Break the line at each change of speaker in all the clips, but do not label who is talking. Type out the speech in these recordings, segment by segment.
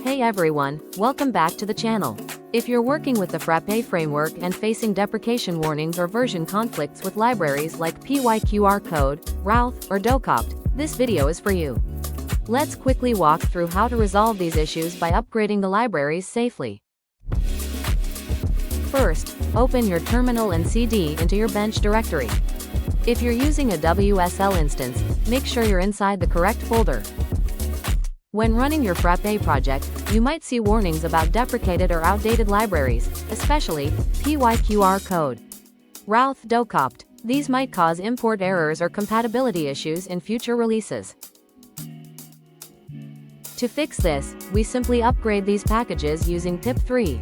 Hey everyone, welcome back to the channel. If you're working with the Frappe Framework and facing deprecation warnings or version conflicts with libraries like PyQRCode, rauth, or docopt, this video is for you. Let's quickly walk through how to resolve these issues by upgrading the libraries safely. First, open your terminal and cd into your bench directory. If you're using a WSL instance, make sure you're inside the correct folder. When running your Frappe project, you might see warnings about deprecated or outdated libraries, especially PyQRCode, rauth, docopt. These might cause import errors or compatibility issues in future releases. To fix this, we simply upgrade these packages using pip 3.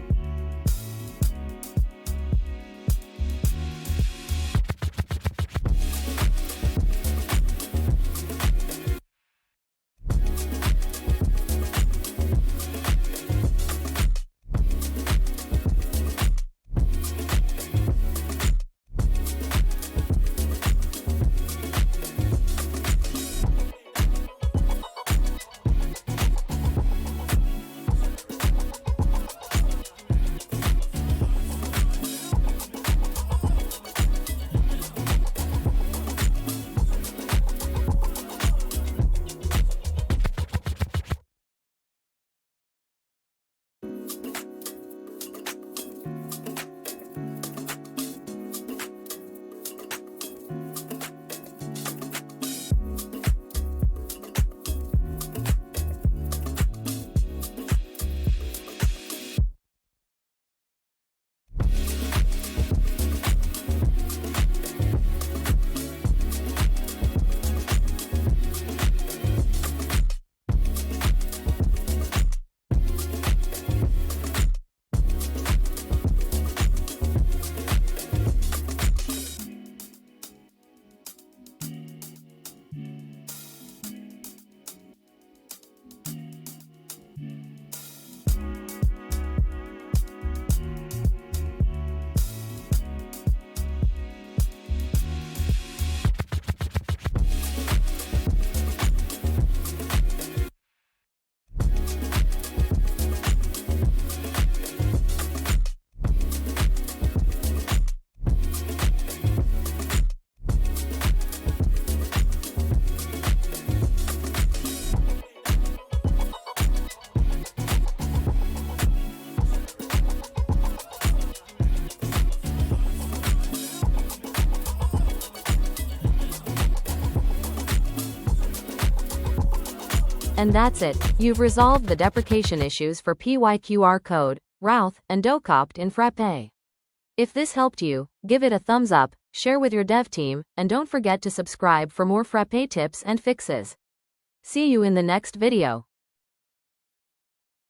And that's it, you've resolved the deprecation issues for PyQRCode, rauth, and docopt in Frappe. If this helped you, give it a thumbs up, share with your dev team, and don't forget to subscribe for more Frappe tips and fixes. See you in the next video.